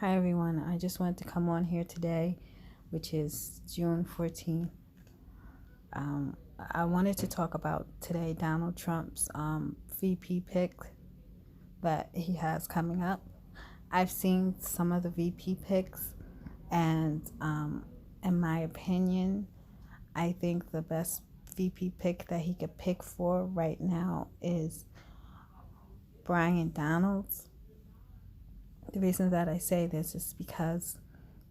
Hi everyone, I just wanted to come on here today, which is June 14th. I wanted to talk about today Donald Trump's VP pick that he has coming up. I've seen some of the VP picks, and in my opinion, I think the best VP pick that he could pick for right now is Bryan Donald. The reason that I say this is because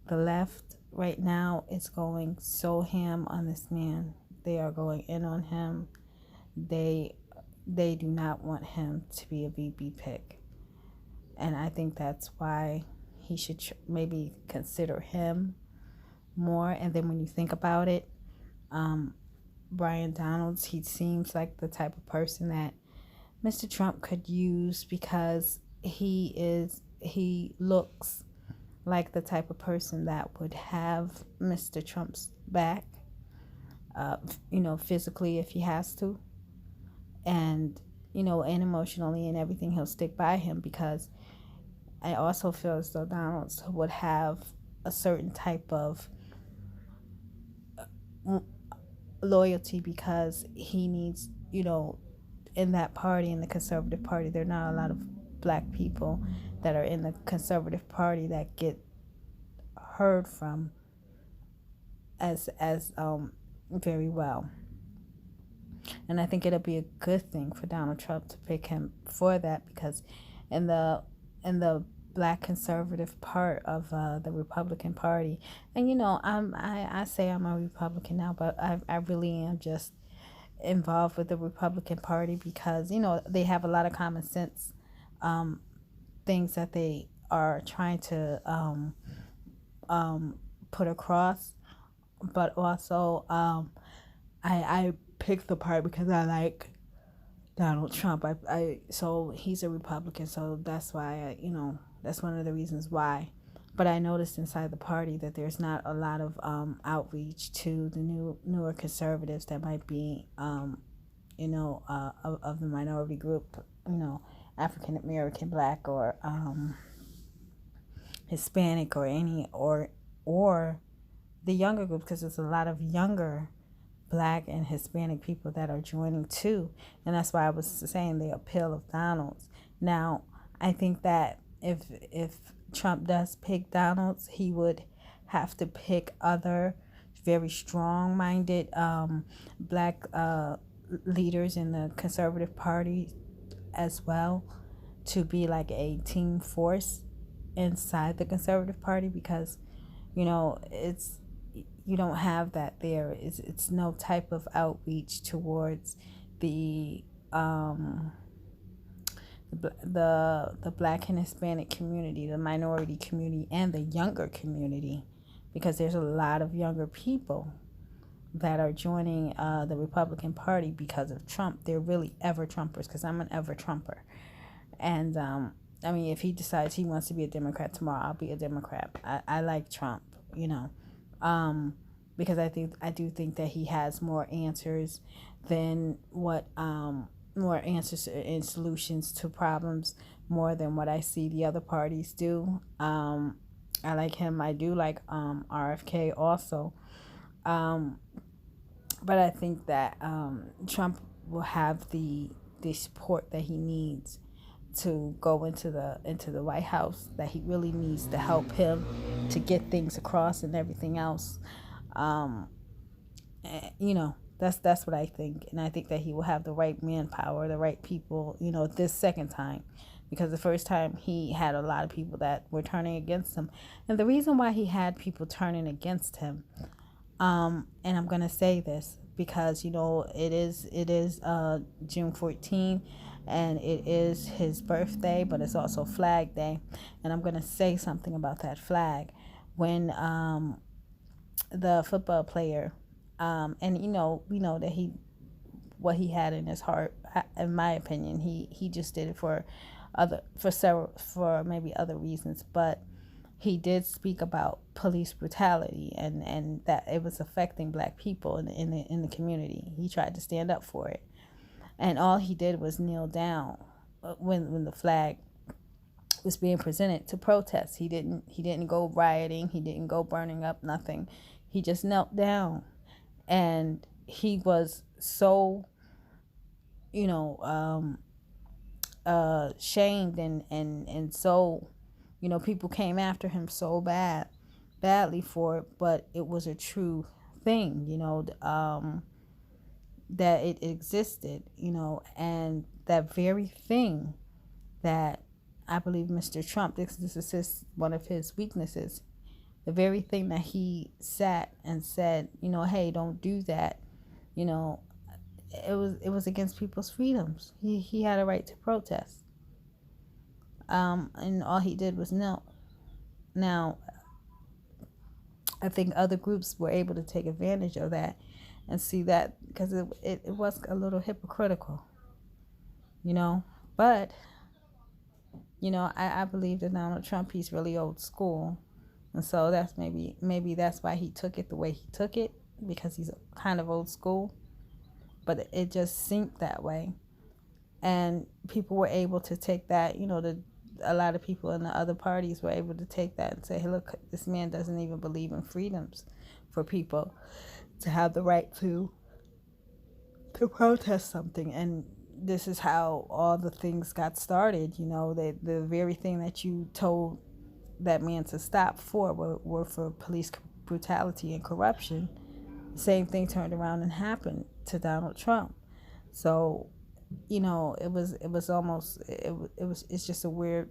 the left right now is going so ham on this man. They are going in on him. They do not want him to be a VP pick. And I think that's why he should maybe consider him more. And then when you think about it, Bryan Donalds, he seems like the type of person that Mr. Trump could use because he looks like the type of person that would have Mr. Trump's back, physically if he has to, and and emotionally and everything, he'll stick by him, because I also feel as though Donald would have a certain type of loyalty, because he needs, in that party, in the conservative party, there are not a lot of black people that are in the conservative party that get heard from as very well. And I think it'll be a good thing for Donald Trump to pick him for that, because in the black conservative part of the Republican Party, and I say I'm a Republican now, but I really am just involved with the Republican Party because they have a lot of common sense things that they are trying to put across, but also I picked the part because I like Donald Trump. So he's a Republican, so that's why that's one of the reasons why. But I noticed inside the party that there's not a lot of outreach to the newer conservatives that might be of the minority group, African American, Black, or Hispanic, or or the younger group, because there's a lot of younger Black and Hispanic people that are joining too, and that's why I was saying the appeal of Donald's. Now, I think that if Trump does pick Donald's, he would have to pick other very strong-minded Black leaders in the conservative party as well, to be like a team force inside the conservative party, because it's you don't have that there. It's no type of outreach towards the Black and Hispanic community, the minority community, and the younger community, because there's a lot of younger people that are joining the Republican Party because of Trump. They're really ever Trumpers, because I'm an ever Trumper. And I mean, if he decides he wants to be a Democrat tomorrow, I'll be a Democrat. I like Trump, because I do think that he has more answers than what more answers and solutions to problems, more than what I see the other parties do. I like him. I do like RFK also. But I think that Trump will have the support that he needs to go into the White House, that he really needs to help him to get things across and everything else. That's what I think, and I think that he will have the right manpower, the right people, this second time, because the first time he had a lot of people that were turning against him, and the reason why he had people turning against him, and I'm gonna say this because it is June 14th, and it is his birthday, but it's also Flag Day, and I'm gonna say something about that flag. When the football player, and we know that what he had in his heart, in my opinion, he just did it for maybe other reasons, but he did speak about police brutality, and that it was affecting Black people in the community. He tried to stand up for it, and all he did was kneel down when the flag was being presented to protest. He didn't go rioting. He didn't go burning up nothing. He just knelt down, and he was so, you know, shamed and so, you know, people came after him so badly for it, but it was a true thing, you know, that it existed, you know, and that very thing that I believe Mr. Trump, this is one of his weaknesses, the very thing that he sat and said, you know, hey, don't do that, you know, it was against people's freedoms. He had a right to protest. And all he did was kneel. Now, I think other groups were able to take advantage of that and see that, because it was a little hypocritical, you know. But, you know, I believe that Donald Trump, he's really old school. And so that's maybe that's why he took it the way he took it, because he's kind of old school. But it just seemed that way. And people were able to take that, you know, a lot of people in the other parties were able to take that and say, hey, look, this man doesn't even believe in freedoms for people to have the right to protest something. And this is how all the things got started, you know, the very thing that you told that man to stop for were for police brutality and corruption. The same thing turned around and happened to Donald Trump. So, you know, it's just a weird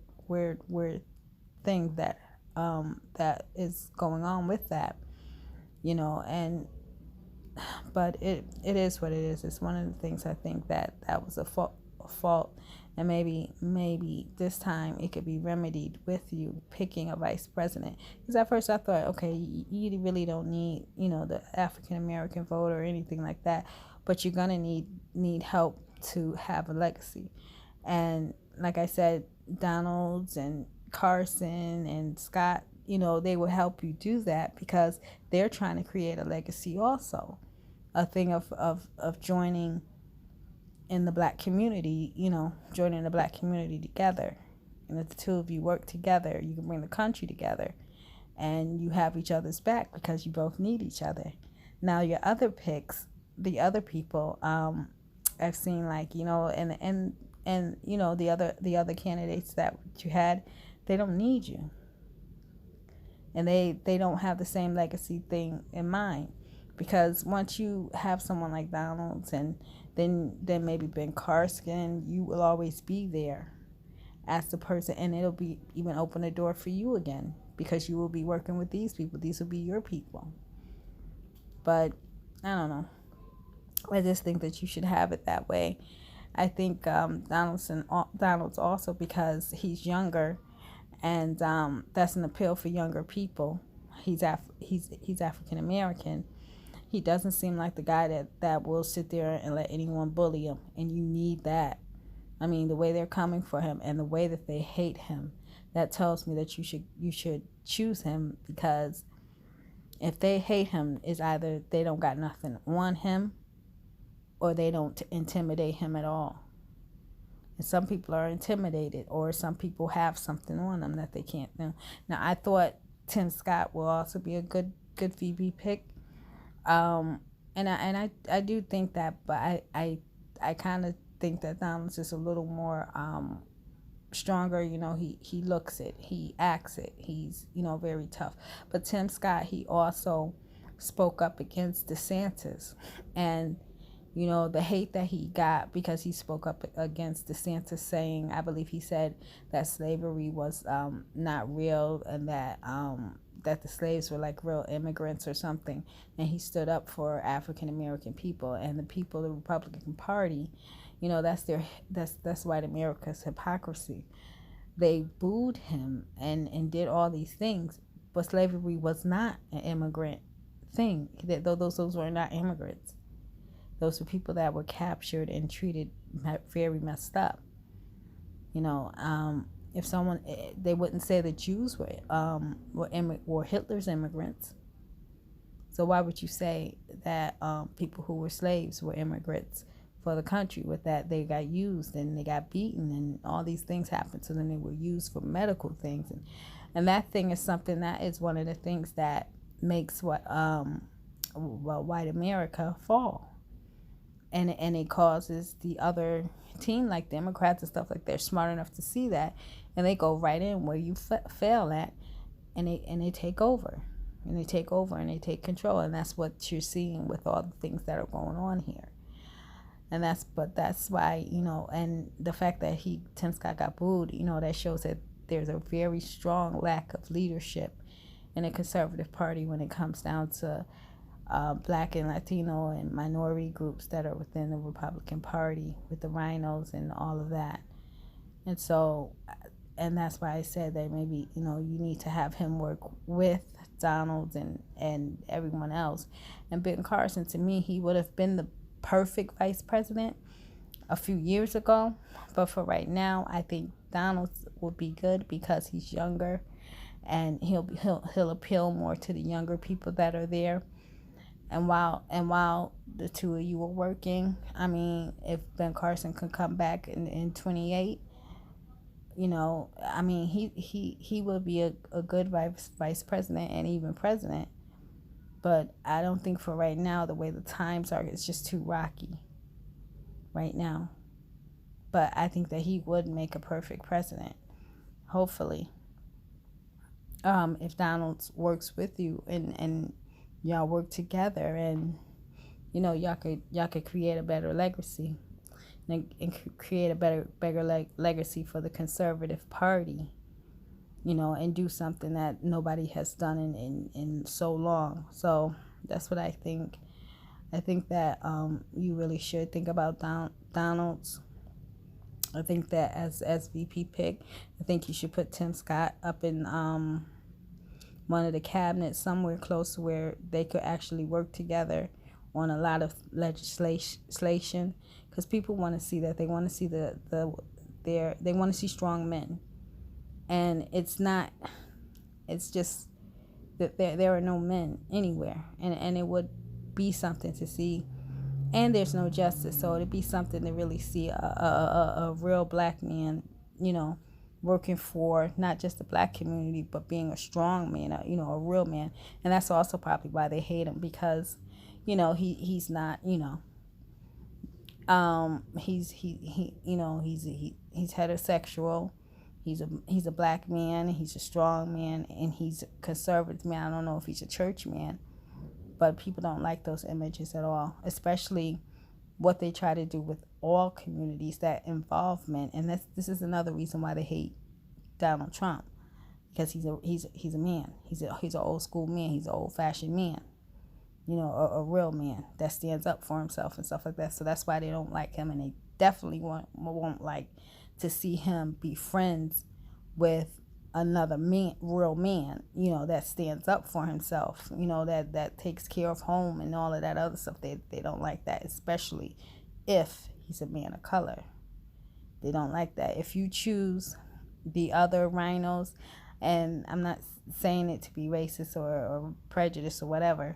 thing that that is going on with that, you know. And but it is what it is. It's one of the things I think that was a fault, and maybe this time it could be remedied with you picking a vice president. Because at first I thought, okay, you really don't need, you know, the African American vote or anything like that, but you're gonna need help to have a legacy. And like I said, Donalds and Carson and Scott, you know, they will help you do that, because they're trying to create a legacy also, a thing of joining in the black community, you know, joining the black community together. And if the two of you work together, you can bring the country together, and you have each other's back because you both need each other. Now your other picks, the other people, I've seen, like, you know, and you know, the other candidates that you had, they don't need you, and they don't have the same legacy thing in mind. Because once you have someone like Donald's, and then maybe Ben Carson, you will always be there as the person, and it'll be even open the door for you again, because you will be working with these people. These will be your people. But I don't know. I just think that you should have it that way. I think Donald's also, because he's younger, and that's an appeal for younger people. He's African American. He doesn't seem like the guy that will sit there and let anyone bully him, and you need that. I mean, the way they're coming for him and the way that they hate him, that tells me that you should choose him, because if they hate him, it's either they don't got nothing on him, or they don't intimidate him at all. And some people are intimidated, or some people have something on them that they can't do. Now, I thought Tim Scott will also be a good VP pick. And I do think that, but I kind of think that Donald's is a little more stronger. You know, he looks it, he acts it, he's, you know, very tough. But Tim Scott, he also spoke up against DeSantis, and you know, the hate that he got because he spoke up against DeSantis, saying, I believe he said that slavery was not real, and that the slaves were like real immigrants or something. And he stood up for African American people and the people of the Republican Party. You know, that's white America's hypocrisy. They booed him and did all these things, but slavery was not an immigrant thing. Those were not immigrants. Those were people that were captured and treated very messed up. You know, if someone, they wouldn't say the Jews were Hitler's immigrants. So why would you say that people who were slaves were immigrants for the country. With that, they got used and they got beaten and all these things happened. So then they were used for medical things, and that thing is something that is one of the things that makes white America fall, and it causes the other team, like Democrats and stuff, like they're smart enough to see that, and they go right in where you fail at, and they take over. And they take over and they take control, and that's what you're seeing with all the things that are going on here. And that's why, and the fact that Tim Scott got booed, that shows that there's a very strong lack of leadership in the conservative party when it comes down to Black and Latino and minority groups that are within the Republican Party, with the rhinos and all of that. And so, and that's why I said that maybe, you need to have him work with Donald and everyone else. And Ben Carson, to me, he would have been the perfect vice president a few years ago. But for right now, I think Donald will be good because he's younger, and he'll appeal more to the younger people that are there. And while the two of you are working, I mean, if Ben Carson can come back in 28, I mean, he will be a good vice president and even president. But I don't think for right now, the way the times are, it's just too rocky right now. But I think that he would make a perfect president, hopefully. If Donald works with you and y'all work together, and y'all could create a better legacy. And create a better legacy for the conservative party, and do something that nobody has done in so long. So that's what I think. I think that you really should think about Donald's. I think that as VP pick, I think you should put Tim Scott up in one of the cabinets somewhere close to where they could actually work together on a lot of legislation, because people want to see that. They want to see they want to see strong men, and it's just that there are no men anywhere, and it would be something to see. And there's no justice, so it'd be something to really see a real Black man, working for not just the Black community, but being a strong man, a real man. And that's also probably why they hate him, because he's not, he's heterosexual, he's a Black man, he's a strong man, and he's a conservative man. I don't know if he's a church man, but people don't like those images at all, especially what they try to do with all communities, that involvement. And this is another reason why they hate Donald Trump, because he's a man, he's an old school man, he's an old fashioned man, a real man that stands up for himself and stuff like that. So that's why they don't like him, and they definitely won't like to see him be friends with another man, real man, that stands up for himself, that takes care of home and all of that other stuff. They don't like that, especially if he's a man of color. They don't like that. If you choose the other rhinos, and I'm not saying it to be racist or prejudiced or whatever,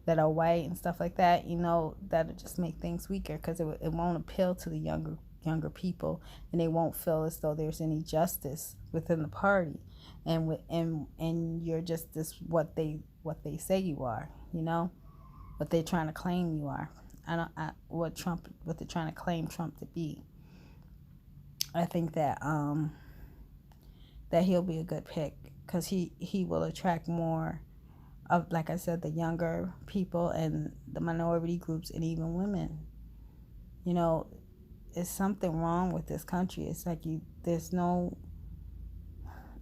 that are white and stuff like that, that'll just make things weaker, because it won't appeal to the younger people, and they won't feel as though there's any justice within the party, and you're just this what they say you are, what they're trying to claim you are. What they're trying to claim Trump to be. I think that that he'll be a good pick, because he will attract more of, like I said, the younger people and the minority groups, and even women. It's something wrong with this country. It's like there's no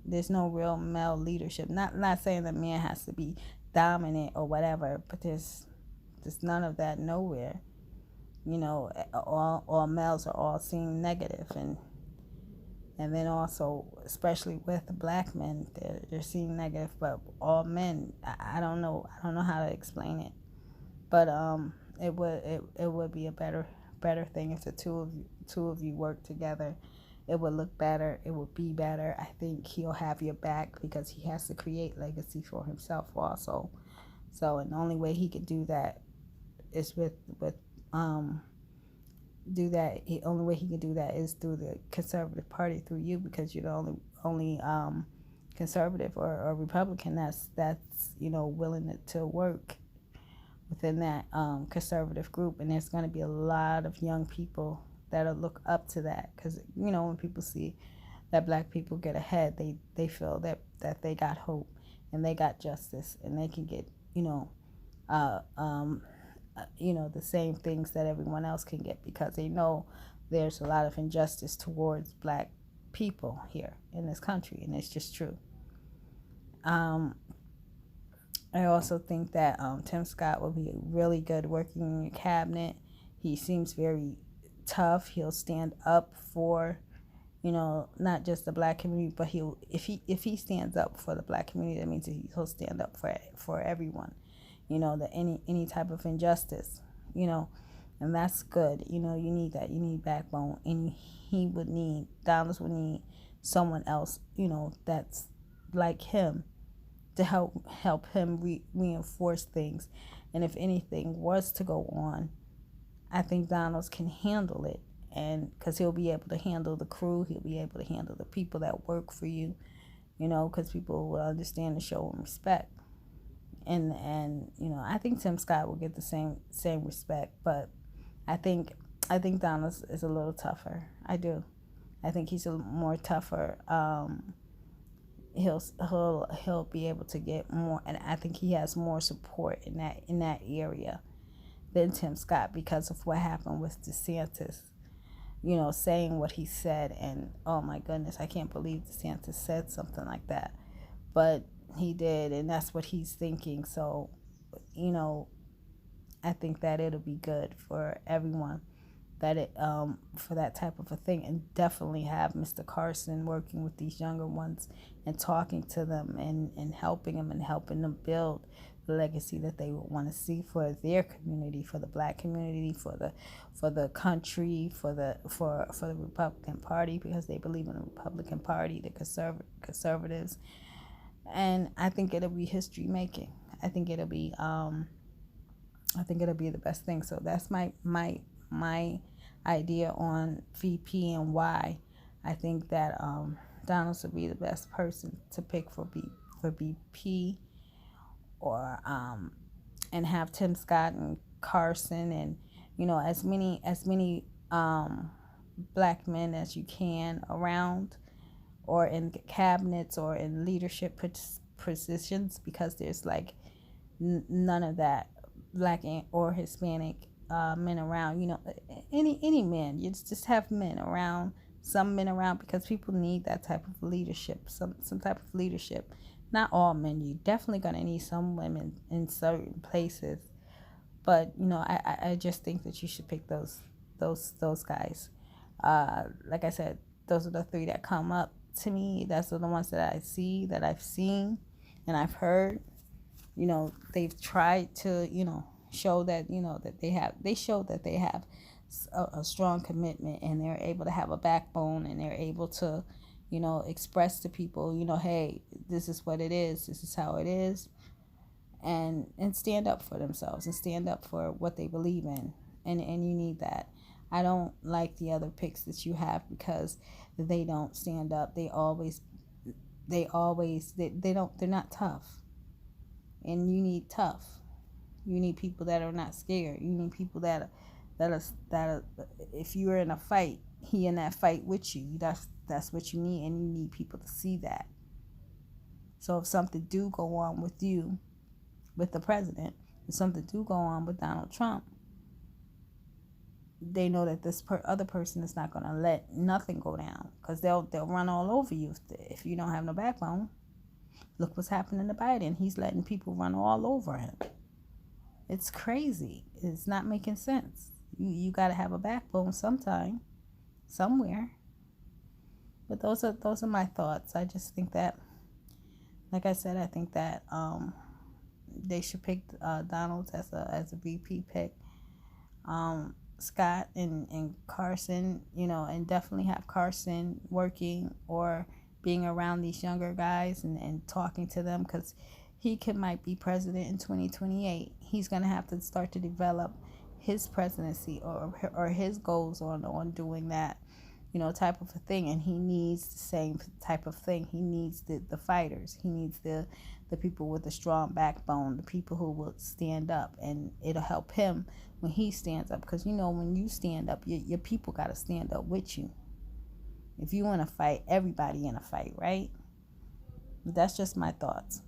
real male leadership. Not saying that man has to be dominant or whatever, but there's none of that nowhere. All males are all seen negative, and then also, especially with the Black men, they're seen negative. But all men, I don't know how to explain it, but it would be a better thing if the two of you work together. It would look better. It would be better. I think he'll have your back, because he has to create legacy for himself also. So, and the only way he could do that is with do that. The only way he can do that is through the conservative party, through you, because you're the only conservative or Republican that's willing to work within that conservative group. And there's going to be a lot of young people that'll look up to that, because when people see that black people get ahead, they feel that they got hope and they got justice, and they can get uh, um, the same things that everyone else can get, because they know there's a lot of injustice towards black people here in this country, and it's just true. I also think that Tim Scott will be really good working in your cabinet. He seems very tough. He'll stand up for, not just the black community, but if he stands up for the black community, that means that he'll stand up for everyone. That any type of injustice, and that's good. You need that. You need backbone, and Donald would need someone else, that's like him, to help him reinforce things. And if anything was to go on, I think Donald can handle it, and because he'll be able to handle the crew, he'll be able to handle the people that work for you, because people will understand and show him respect. And I think Tim Scott will get the same respect, but I think Donald is a little tougher. I do. I think he's a more tougher. He'll be able to get more, and I think he has more support in that area than Tim Scott, because of what happened with DeSantis, saying what he said. And oh my goodness, I can't believe DeSantis said something like that, but he did, and that's what he's thinking. So I think that it'll be good for everyone that for that type of a thing. And definitely have Mr. Carson working with these younger ones and talking to them and helping them build the legacy that they would want to see for their community, for the black community, for the country, for the Republican Party, because they believe in the Republican Party, the conservatives. And I think it'll be history making. I think it'll be the best thing. So that's my idea on VP and why I think that Donald would be the best person to pick for VP, or and have Tim Scott and Carson, and as many black men as you can around, or in cabinets or in leadership positions, because there's like none of that black or Hispanic men around. Any men, you just have men around, some men around, because people need that type of leadership, some type of leadership. Not all men. You're definitely gonna need some women in certain places, but I just think that you should pick those guys. Like I said, those are the three that come up to me. That's the ones that I see, that I've seen, and I've heard. They've tried to show that they showed that they have a strong commitment, and they're able to have a backbone, and they're able to express to people, hey, this is what it is, this is how it is, and stand up for themselves and stand up for what they believe in, and you need that. I don't like the other picks that you have, because they don't stand up. They're not tough, and you need tough. You need people that are not scared. You need people that are, if you're in a fight, he in that fight with you. That's what you need, and you need people to see that. So if something do go on with you, with the president, if something do go on with Donald Trump, they know that this other person is not going to let nothing go down, because they'll run all over you if you don't have no backbone. Look what's happening to Biden. He's letting people run all over him. It's crazy. It's not making sense. You got to have a backbone sometime, somewhere. But those are my thoughts. I just think that, like I said, I think that they should pick Donald as a VP pick. Scott and Carson, and definitely have Carson working or being around these younger guys and talking to them, because he might be president in 2028. He's going to have to start to develop his presidency or his goals on doing that, type of a thing. And he needs the same type of thing. He needs the fighters. He needs the people with a strong backbone, the people who will stand up, and it'll help him when he stands up. Because when you stand up, your people got to stand up with you. If you want to fight, everybody in a fight, right? That's just my thoughts.